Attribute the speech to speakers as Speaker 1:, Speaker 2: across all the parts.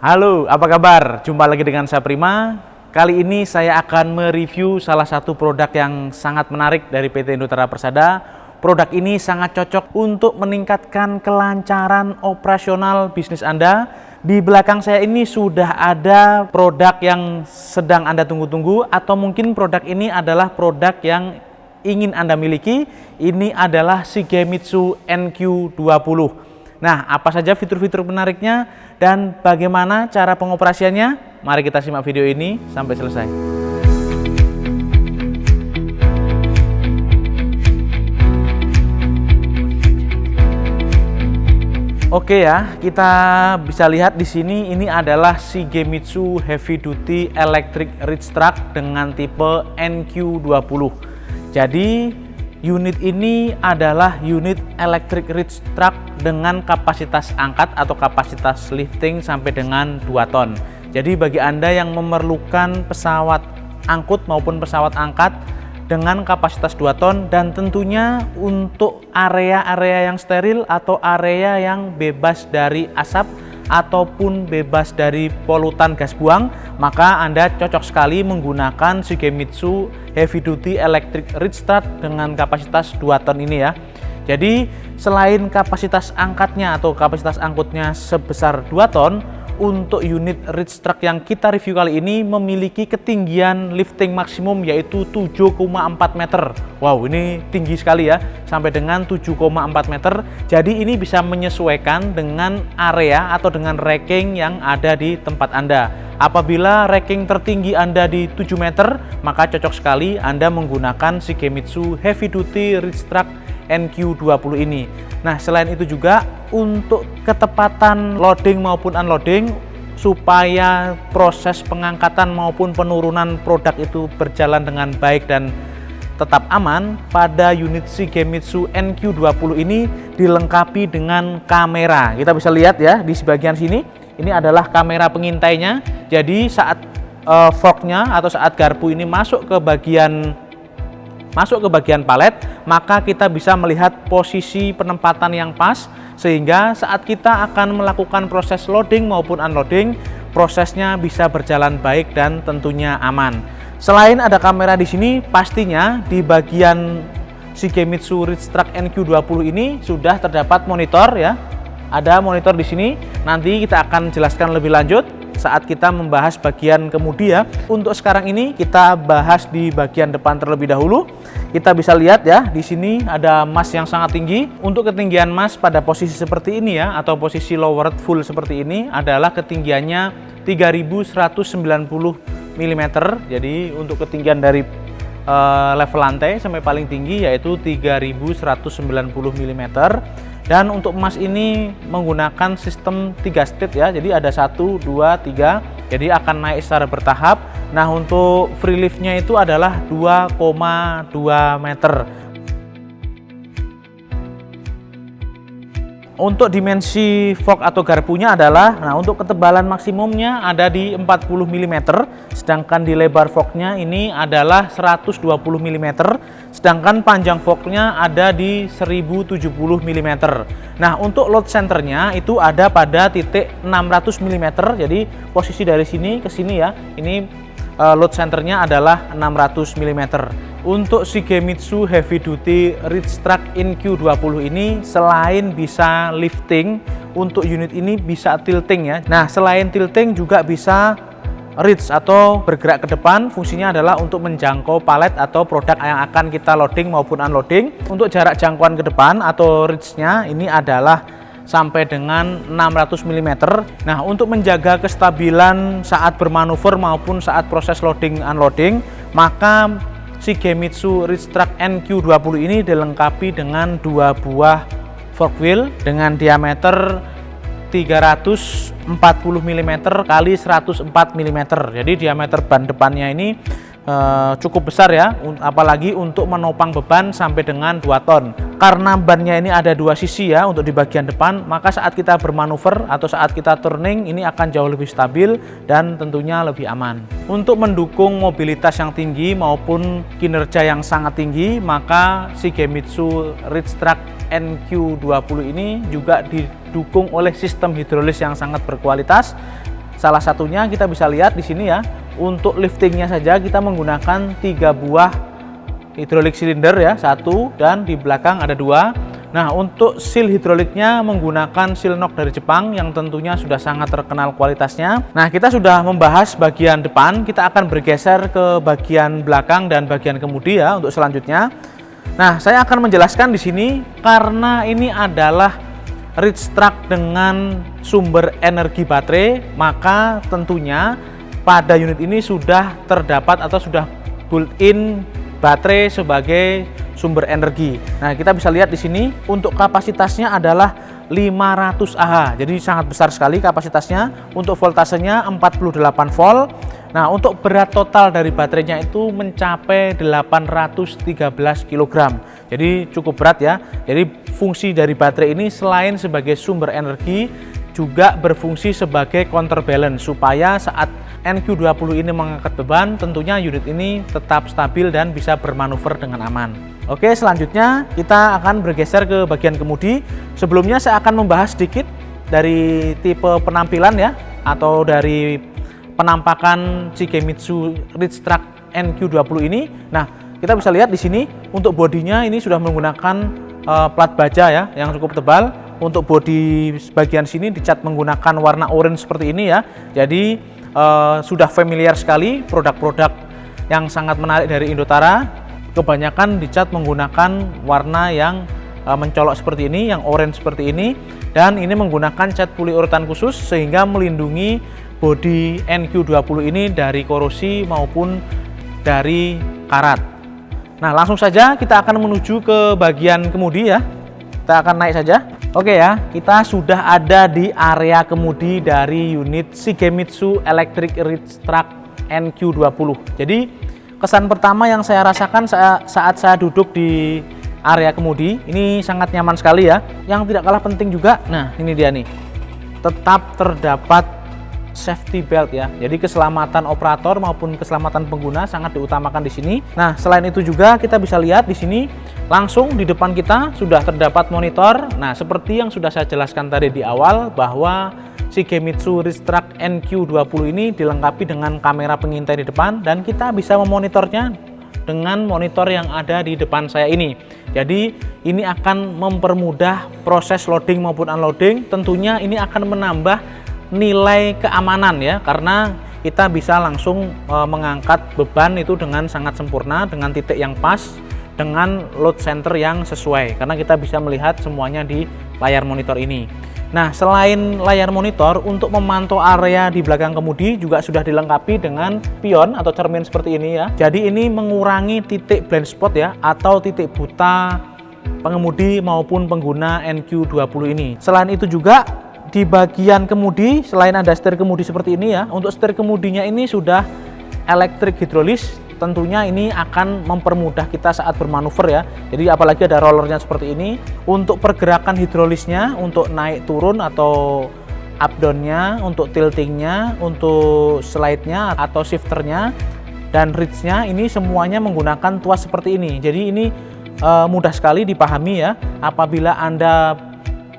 Speaker 1: Halo, apa kabar? Jumpa lagi dengan saya Prima. Kali ini saya akan mereview salah satu produk yang sangat menarik dari PT Indoterra Persada. Produk ini sangat cocok untuk meningkatkan kelancaran operasional bisnis Anda. Di belakang saya ini sudah ada produk yang sedang Anda tunggu-tunggu, atau mungkin produk ini adalah produk yang ingin Anda miliki. Ini adalah Shigemitsu NQ20. Nah, apa saja fitur-fitur menariknya dan bagaimana cara pengoperasiannya? Mari kita simak video ini sampai selesai. Oke ya, kita bisa lihat di sini ini adalah Shigemitsu Heavy Duty Electric Reach Truck dengan tipe NQ20. Jadi unit ini adalah unit electric reach truck dengan kapasitas angkat atau kapasitas lifting sampai dengan 2 ton. Jadi bagi Anda yang memerlukan pesawat angkut maupun pesawat angkat dengan kapasitas 2 ton dan tentunya untuk area-area yang steril atau area yang bebas dari asap ataupun bebas dari polutan gas buang, maka Anda cocok sekali menggunakan Shigemitsu Heavy Duty Electric Reach Truck dengan kapasitas 2 ton ini ya. Jadi selain kapasitas angkatnya atau kapasitas angkutnya sebesar 2 ton, untuk unit reach truck yang kita review kali ini memiliki ketinggian lifting maksimum yaitu 7,4 meter. Wow, ini tinggi sekali ya, sampai dengan 7,4 meter. Jadi ini bisa menyesuaikan dengan area atau dengan racking yang ada di tempat Anda. Apabila racking tertinggi Anda di 7 meter, maka cocok sekali Anda menggunakan Shigemitsu Heavy Duty Reach Truck NQ20 ini. Nah, selain itu juga untuk ketepatan loading maupun unloading, supaya proses pengangkatan maupun penurunan produk itu berjalan dengan baik dan tetap aman, pada unit Shigemitsu NQ20 ini dilengkapi dengan kamera. Kita bisa lihat ya di bagian sini, ini adalah kamera pengintainya. Jadi saat forknya atau saat garpu ini masuk ke bagian palet, maka kita bisa melihat posisi penempatan yang pas, sehingga saat kita akan melakukan proses loading maupun unloading, prosesnya bisa berjalan baik dan tentunya aman. Selain ada kamera di sini, pastinya di bagian Shigemitsu Reach Truck NQ20 ini sudah terdapat monitor ya. Ada monitor di sini, nanti kita akan jelaskan lebih lanjut saat kita membahas bagian kemudi ya. Untuk sekarang ini kita bahas di bagian depan terlebih dahulu. Kita bisa lihat ya, di sini ada mast yang sangat tinggi. Untuk ketinggian mast pada posisi seperti ini ya, atau posisi lowered full seperti ini adalah ketinggiannya 3190 mm. Jadi untuk ketinggian dari level lantai sampai paling tinggi yaitu 3190 mm. Dan untuk mast ini menggunakan sistem 3 stage ya. Jadi ada 1, 2, 3. Jadi akan naik secara bertahap. Nah, untuk free liftnya itu adalah 2,2 meter. Untuk dimensi fork atau garpunya adalah, nah untuk ketebalan maksimumnya ada di 40 mm, sedangkan di lebar forknya ini adalah 120 mm, sedangkan panjang forknya ada di 1070 mm. Nah, untuk load centernya itu ada pada titik 600 mm, jadi posisi dari sini ke sini ya, ini load centernya adalah 600 mm. Untuk Shigemitsu Heavy Duty Reach Truck NQ20 ini selain bisa lifting, untuk unit ini bisa tilting ya. Nah, selain tilting juga bisa reach atau bergerak ke depan. Fungsinya adalah untuk menjangkau palet atau produk yang akan kita loading maupun unloading. Untuk jarak jangkauan ke depan atau reach-nya ini adalah sampai dengan 600 mm. Nah, untuk menjaga kestabilan saat bermanuver maupun saat proses loading unloading, maka Shigemitsu Reach Truck NQ20 ini dilengkapi dengan 2 buah fork wheel dengan diameter 340 mm kali 104 mm. Jadi diameter ban depannya ini cukup besar ya, apalagi untuk menopang beban sampai dengan 2 ton. Karena bannya ini ada 2 sisi ya untuk di bagian depan, maka saat kita bermanuver atau saat kita turning ini akan jauh lebih stabil dan tentunya lebih aman. Untuk mendukung mobilitas yang tinggi maupun kinerja yang sangat tinggi, maka Shigemitsu Reach Truck NQ20 ini juga didukung oleh sistem hidrolis yang sangat berkualitas, Salah satunya kita bisa lihat di sini ya. Untuk liftingnya saja kita menggunakan 3 buah hidrolik silinder ya, 1 dan di belakang ada 2. Nah, untuk seal hidroliknya menggunakan seal knock dari Jepang yang tentunya sudah sangat terkenal kualitasnya. Nah, kita sudah membahas bagian depan, kita akan bergeser ke bagian belakang dan bagian kemudi ya untuk selanjutnya. Nah, saya akan menjelaskan di sini karena ini adalah reach truck dengan sumber energi baterai, maka tentunya pada unit ini sudah terdapat atau sudah built-in baterai sebagai sumber energi. Nah, kita bisa lihat di sini untuk kapasitasnya adalah 500 Ah. Jadi sangat besar sekali kapasitasnya. Untuk voltasenya 48 volt. Nah, untuk berat total dari baterainya itu mencapai 813 kg. Jadi cukup berat ya. Jadi fungsi dari baterai ini selain sebagai sumber energi juga berfungsi sebagai counterbalance supaya saat NQ20 ini mengangkat beban, tentunya unit ini tetap stabil dan bisa bermanuver dengan aman. Oke, selanjutnya kita akan bergeser ke bagian kemudi. Sebelumnya saya akan membahas sedikit dari tipe penampilan ya, atau dari penampakan Shigemitsu Reach Truck NQ20 ini. Nah, kita bisa lihat di sini untuk bodinya ini sudah menggunakan plat baja ya, yang cukup tebal. Untuk bodi bagian sini dicat menggunakan warna orange seperti ini ya. Jadi sudah familiar sekali produk-produk yang sangat menarik dari Indotara. Kebanyakan dicat menggunakan warna yang mencolok seperti ini, yang orange seperti ini, dan ini menggunakan cat puli urutan khusus sehingga melindungi bodi NQ20 ini dari korosi maupun dari karat. Nah, langsung saja kita akan menuju ke bagian kemudi ya. Kita akan naik saja. Oke ya, kita sudah ada di area kemudi dari unit Shigemitsu Electric Reach Truck NQ20. Jadi kesan pertama yang saya rasakan saat saya duduk di area kemudi, ini sangat nyaman sekali ya. Yang tidak kalah penting juga, nah ini dia nih, tetap terdapat safety belt ya. Jadi keselamatan operator maupun keselamatan pengguna sangat diutamakan di sini. Nah, selain itu juga kita bisa lihat di sini langsung di depan kita sudah terdapat monitor. Nah, seperti yang sudah saya jelaskan tadi di awal bahwa Shigemitsu Reach Truck NQ20 ini dilengkapi dengan kamera pengintai di depan dan kita bisa memonitornya dengan monitor yang ada di depan saya ini. Jadi ini akan mempermudah proses loading maupun unloading. Tentunya ini akan menambah nilai keamanan ya, karena kita bisa langsung mengangkat beban itu dengan sangat sempurna, dengan titik yang pas, dengan load center yang sesuai, karena kita bisa melihat semuanya di layar monitor ini. Nah, selain layar monitor, untuk memantau area di belakang kemudi juga sudah dilengkapi dengan pion atau cermin seperti ini ya. Jadi ini mengurangi titik blind spot ya, atau titik buta pengemudi maupun pengguna NQ20 ini. Selain itu juga di bagian kemudi, selain ada setir kemudi seperti ini ya, untuk setir kemudinya ini sudah elektrik hidrolis. Tentunya ini akan mempermudah kita saat bermanuver ya. Jadi apalagi ada rollernya seperti ini. Untuk pergerakan hidrolisnya, untuk naik turun atau up down-nya, untuk tiltingnya, untuk slide-nya atau shifternya, dan reach-nya, ini semuanya menggunakan tuas seperti ini. Jadi ini mudah sekali dipahami ya. Apabila Anda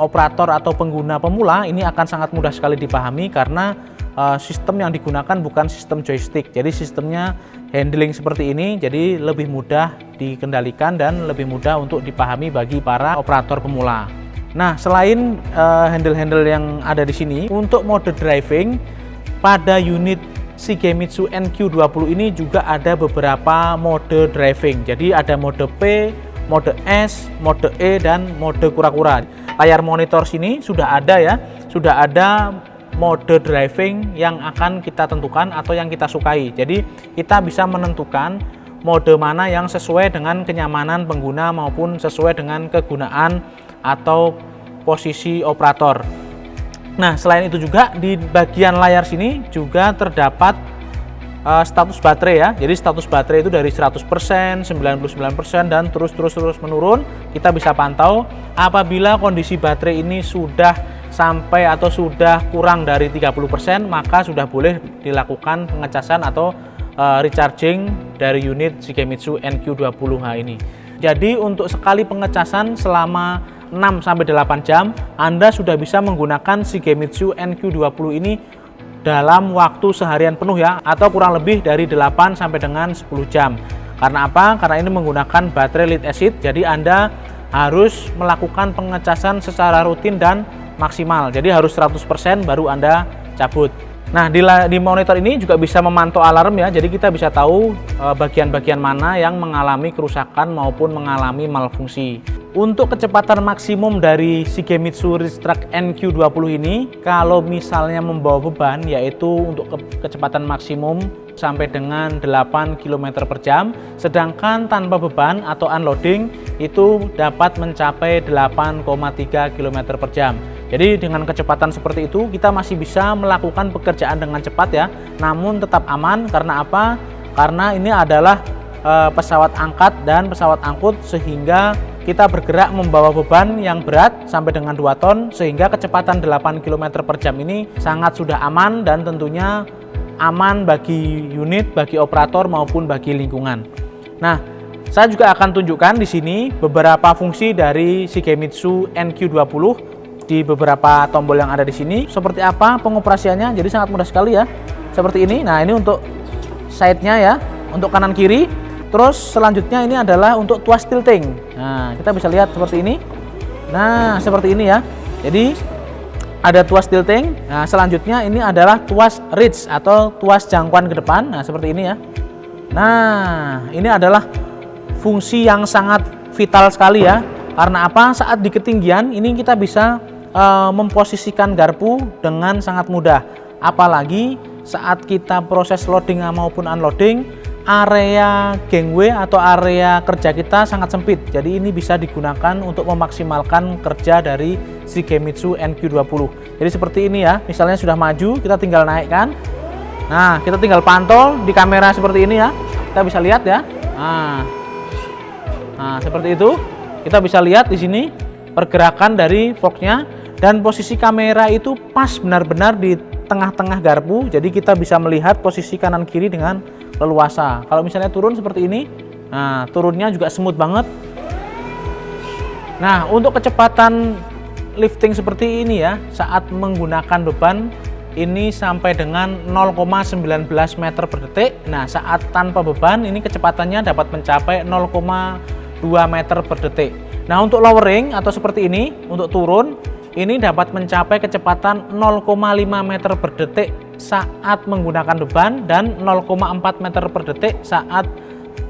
Speaker 1: operator atau pengguna pemula, ini akan sangat mudah sekali dipahami karena sistem yang digunakan bukan sistem joystick. Jadi sistemnya handling seperti ini, jadi lebih mudah dikendalikan dan lebih mudah untuk dipahami bagi para operator pemula. Nah, selain handle-handle yang ada di sini, untuk mode driving pada unit Shigemitsu NQ20 ini juga ada beberapa mode driving. Jadi ada mode P, mode S, mode E, dan mode kura-kura. Layar monitor sini sudah ada ya, sudah ada mode driving yang akan kita tentukan atau yang kita sukai. Jadi kita bisa menentukan mode mana yang sesuai dengan kenyamanan pengguna maupun sesuai dengan kegunaan atau posisi operator. Nah, selain itu juga di bagian layar sini juga terdapat status baterai ya. Jadi status baterai itu dari 100%, 99% dan terus menurun. Kita bisa pantau apabila kondisi baterai ini sudah sampai atau sudah kurang dari 30%, maka sudah boleh dilakukan pengecasan atau recharging dari unit Shigemitsu NQ20H ini. Jadi untuk sekali pengecasan selama 6-8 jam Anda sudah bisa menggunakan Shigemitsu NQ20 ini dalam waktu seharian penuh ya, atau kurang lebih dari 8 sampai dengan 10 jam. Karena apa? Karena ini menggunakan baterai lead acid, jadi Anda harus melakukan pengecasan secara rutin dan maksimal. Jadi harus 100% baru Anda cabut. Nah, di monitor ini juga bisa memantau alarm ya, jadi kita bisa tahu bagian-bagian mana yang mengalami kerusakan maupun mengalami malfungsi. Untuk kecepatan maksimum dari Shigemitsu Ridgetrack NQ20 ini, kalau misalnya membawa beban, yaitu untuk kecepatan maksimum sampai dengan 8 km per jam, sedangkan tanpa beban atau unloading itu dapat mencapai 8,3 km per jam. Jadi dengan kecepatan seperti itu kita masih bisa melakukan pekerjaan dengan cepat ya, namun tetap aman. Karena apa? Karena ini adalah pesawat angkat dan pesawat angkut, sehingga kita bergerak membawa beban yang berat sampai dengan 2 ton, sehingga kecepatan 8 km per jam ini sangat sudah aman dan tentunya aman bagi unit, bagi operator maupun bagi lingkungan. Nah, saya juga akan tunjukkan di sini beberapa fungsi dari Shigemitsu NQ20 di beberapa tombol yang ada di sini. Seperti apa pengoperasiannya? Jadi sangat mudah sekali ya. Seperti ini. Nah, ini untuk side-nya ya, untuk kanan kiri. Terus selanjutnya ini adalah untuk tuas tilting. Nah, kita bisa lihat seperti ini. Nah, seperti ini ya. Jadi ada tuas tilting. Nah, selanjutnya ini adalah tuas ridge atau tuas jangkauan ke depan. Nah, seperti ini ya. Nah, ini adalah fungsi yang sangat vital sekali ya. Karena apa? Saat di ketinggian ini kita bisa memposisikan garpu dengan sangat mudah. Apalagi saat kita proses loading maupun unloading, area gangway atau area kerja kita sangat sempit. Jadi ini bisa digunakan untuk memaksimalkan kerja dari Shigemitsu NQ20. Jadi seperti ini ya, misalnya sudah maju, kita tinggal naikkan. Nah, kita tinggal pantau di kamera seperti ini ya. Kita bisa lihat ya. Nah, seperti itu. Kita bisa lihat di sini pergerakan dari forknya, dan posisi kamera itu pas benar-benar di tengah-tengah garpu. Jadi kita bisa melihat posisi kanan kiri dengan leluasa. Kalau misalnya turun seperti ini, nah turunnya juga smooth banget. Nah, untuk kecepatan lifting seperti ini ya, saat menggunakan beban ini sampai dengan 0,19 meter per detik. Nah, saat tanpa beban ini kecepatannya dapat mencapai 0,2 meter per detik. Nah, untuk lowering atau seperti ini, untuk turun ini dapat mencapai kecepatan 0,5 meter per detik saat menggunakan beban dan 0,4 meter per detik saat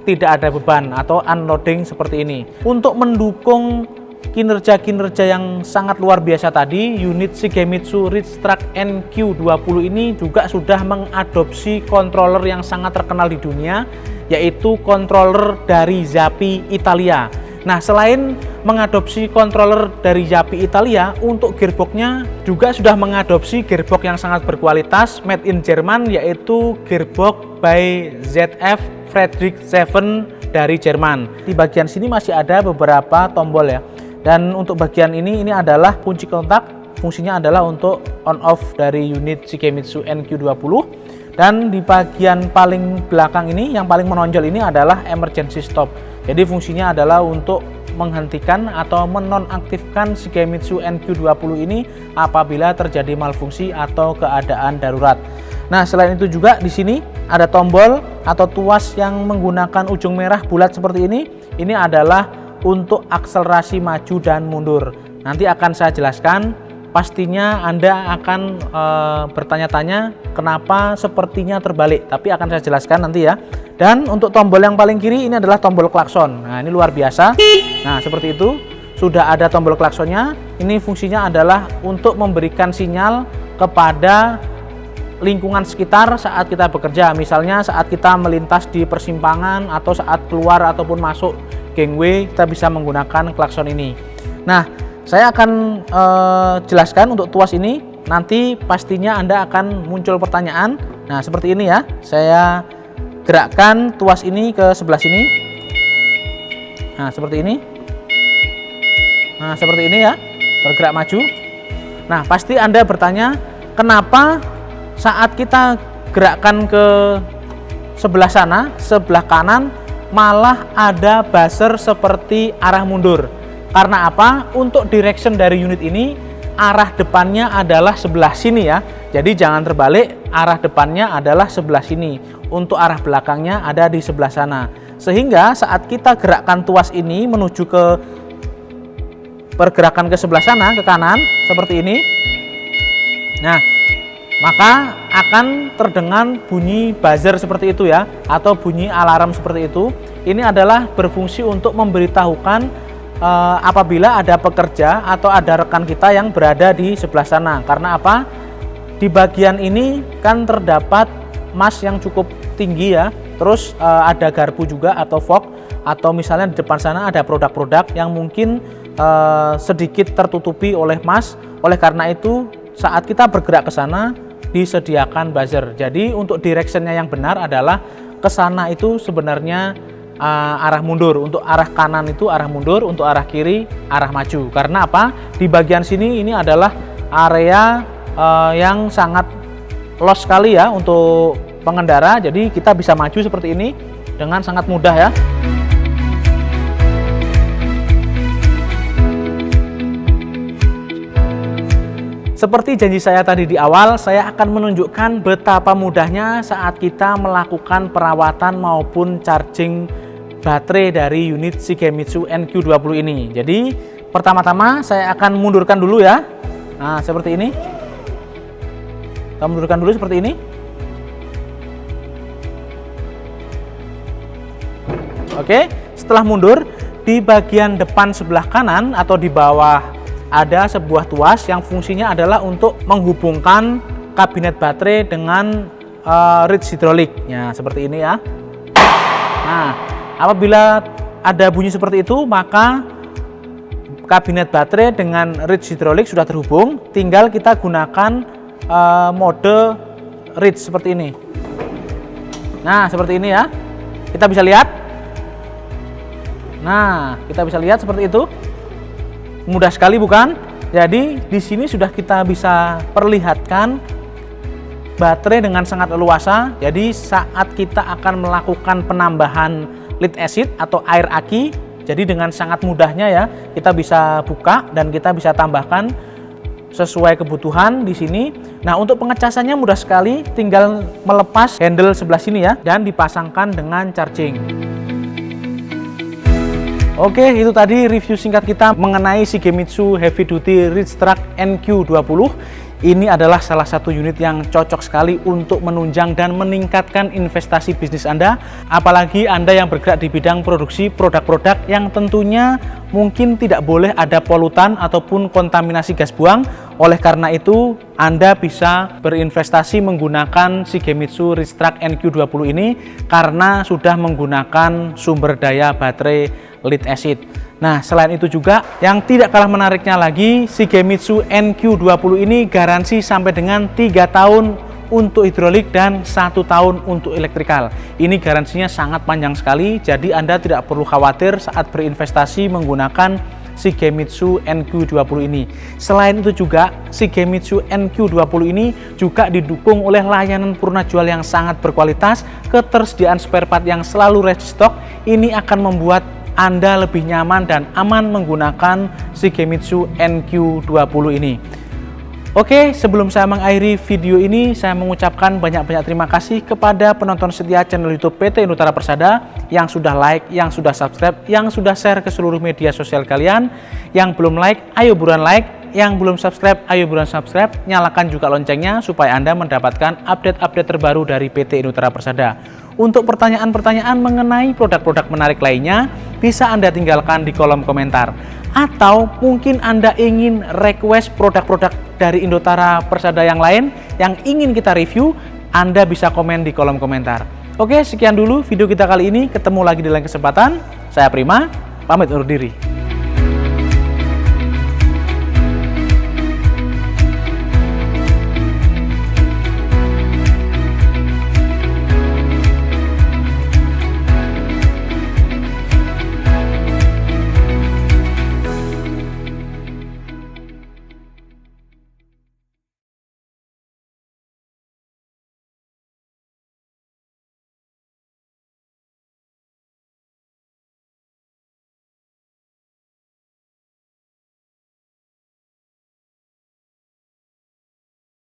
Speaker 1: tidak ada beban atau unloading seperti ini. Untuk mendukung kinerja-kinerja yang sangat luar biasa tadi, unit Shigemitsu Ridgetrack NQ20 ini juga sudah mengadopsi controller yang sangat terkenal di dunia, yaitu controller dari Zappi Italia. Nah, selain mengadopsi controller dari Zappi Italia, untuk gearboxnya juga sudah mengadopsi gearbox yang sangat berkualitas made in Jerman, yaitu gearbox by ZF Friedrich 7 dari Jerman. Di bagian sini masih ada beberapa tombol ya. Dan untuk bagian ini adalah kunci kontak, fungsinya adalah untuk on off dari unit Shigemitsu NQ20. Dan di bagian paling belakang ini, yang paling menonjol ini adalah emergency stop. Jadi fungsinya adalah untuk menghentikan atau menonaktifkan Shigemitsu NQ20 ini apabila terjadi malfungsi atau keadaan darurat. Nah, selain itu juga di sini ada tombol atau tuas yang menggunakan ujung merah bulat seperti ini. Ini adalah untuk akselerasi maju dan mundur. Nanti akan saya jelaskan. Pastinya Anda akan bertanya-tanya kenapa sepertinya terbalik, tapi akan saya jelaskan nanti ya. Dan untuk tombol yang paling kiri ini adalah tombol klakson. Nah, ini luar biasa. Nah, seperti itu. Sudah ada tombol klaksonnya. Ini fungsinya adalah untuk memberikan sinyal kepada lingkungan sekitar saat kita bekerja. Misalnya saat kita melintas di persimpangan atau saat keluar ataupun masuk gangway, kita bisa menggunakan klakson ini. Nah, saya akan jelaskan untuk tuas ini. Nanti pastinya Anda akan muncul pertanyaan. Nah, seperti ini ya. Saya gerakkan tuas ini ke sebelah sini. Nah, seperti ini. Nah, seperti ini ya. Bergerak maju. Nah, pasti Anda bertanya, kenapa saat kita gerakkan ke sebelah sana, sebelah kanan, malah ada buzzer seperti arah mundur? Karena apa? Untuk direction dari unit ini arah depannya adalah sebelah sini ya. Jadi jangan terbalik, arah depannya adalah sebelah sini. Untuk arah belakangnya ada di sebelah sana. Sehingga saat kita gerakkan tuas ini menuju ke pergerakan ke sebelah sana, ke kanan, seperti ini. Nah, maka akan terdengar bunyi buzzer seperti itu ya, atau bunyi alarm seperti itu. Ini adalah berfungsi untuk memberitahukan apabila ada pekerja atau ada rekan kita yang berada di sebelah sana. Karena apa? Di bagian ini kan terdapat mas yang cukup tinggi ya. Terus ada garpu juga atau fog, atau misalnya di depan sana ada produk-produk yang mungkin sedikit tertutupi oleh mas. Oleh karena itu saat kita bergerak ke sana disediakan buzzer. Jadi untuk directionnya yang benar adalah ke sana itu sebenarnya arah mundur. Untuk arah kanan itu arah mundur, untuk arah kiri arah maju. Karena apa? Di bagian sini ini adalah area yang sangat los sekali ya untuk pengendara. Jadi kita bisa maju seperti ini dengan sangat mudah ya. Seperti janji saya tadi di awal, saya akan menunjukkan betapa mudahnya saat kita melakukan perawatan maupun charging baterai dari unit Shigemitsu NQ20 ini. Jadi pertama-tama saya akan mundurkan dulu ya. Nah, seperti ini. Kita mundurkan dulu seperti ini. Oke, setelah mundur, di bagian depan sebelah kanan atau di bawah ada sebuah tuas yang fungsinya adalah untuk menghubungkan kabinet baterai dengan reach hidrolik. Ya, seperti ini ya. Nah, apabila ada bunyi seperti itu, maka kabinet baterai dengan reach hidrolik sudah terhubung. Tinggal kita gunakan mode reach seperti ini. Nah, seperti ini ya. Kita bisa lihat. Nah, kita bisa lihat seperti itu. Mudah sekali bukan? Jadi di sini sudah kita bisa perlihatkan baterai dengan sangat leluasa. Jadi saat kita akan melakukan penambahan lead acid atau air aki, jadi dengan sangat mudahnya ya kita bisa buka dan kita bisa tambahkan sesuai kebutuhan di sini. Nah, untuk pengecasannya mudah sekali, tinggal melepas handle sebelah sini ya dan dipasangkan dengan charging. Oke, itu tadi review singkat kita mengenai Shigemitsu Heavy Duty Reach Truck NQ20. Ini adalah salah satu unit yang cocok sekali untuk menunjang dan meningkatkan investasi bisnis Anda. Apalagi Anda yang bergerak di bidang produksi produk-produk yang tentunya mungkin tidak boleh ada polutan ataupun kontaminasi gas buang. Oleh karena itu, Anda bisa berinvestasi menggunakan Shigemitsu Reach Truck NQ20 ini karena sudah menggunakan sumber daya baterai lead acid. Nah, selain itu juga yang tidak kalah menariknya lagi, Shigemitsu NQ20 ini garansi sampai dengan 3 tahun untuk hidrolik dan 1 tahun untuk elektrikal. Ini garansinya sangat panjang sekali, jadi Anda tidak perlu khawatir saat berinvestasi menggunakan Shigemitsu NQ20 ini. Selain itu juga, Shigemitsu NQ20 ini juga didukung oleh layanan purna jual yang sangat berkualitas, ketersediaan spare part yang selalu ready stock. Ini akan membuat Anda lebih nyaman dan aman menggunakan Shigemitsu NQ20 ini. Oke, sebelum saya mengakhiri video ini, saya mengucapkan banyak-banyak terima kasih kepada penonton setia channel YouTube PT Inutara Persada yang sudah like, yang sudah subscribe, yang sudah share ke seluruh media sosial kalian. Yang belum like, ayo buruan like. Yang belum subscribe, ayo buruan subscribe. Nyalakan juga loncengnya supaya Anda mendapatkan update-update terbaru dari PT Inutara Persada. Untuk pertanyaan-pertanyaan mengenai produk-produk menarik lainnya, bisa Anda tinggalkan di kolom komentar. Atau mungkin Anda ingin request produk-produk dari Inutara Persada yang lain yang ingin kita review, Anda bisa komen di kolom komentar. Oke, sekian dulu video kita kali ini. Ketemu lagi di lain kesempatan. Saya Prima, pamit undur diri.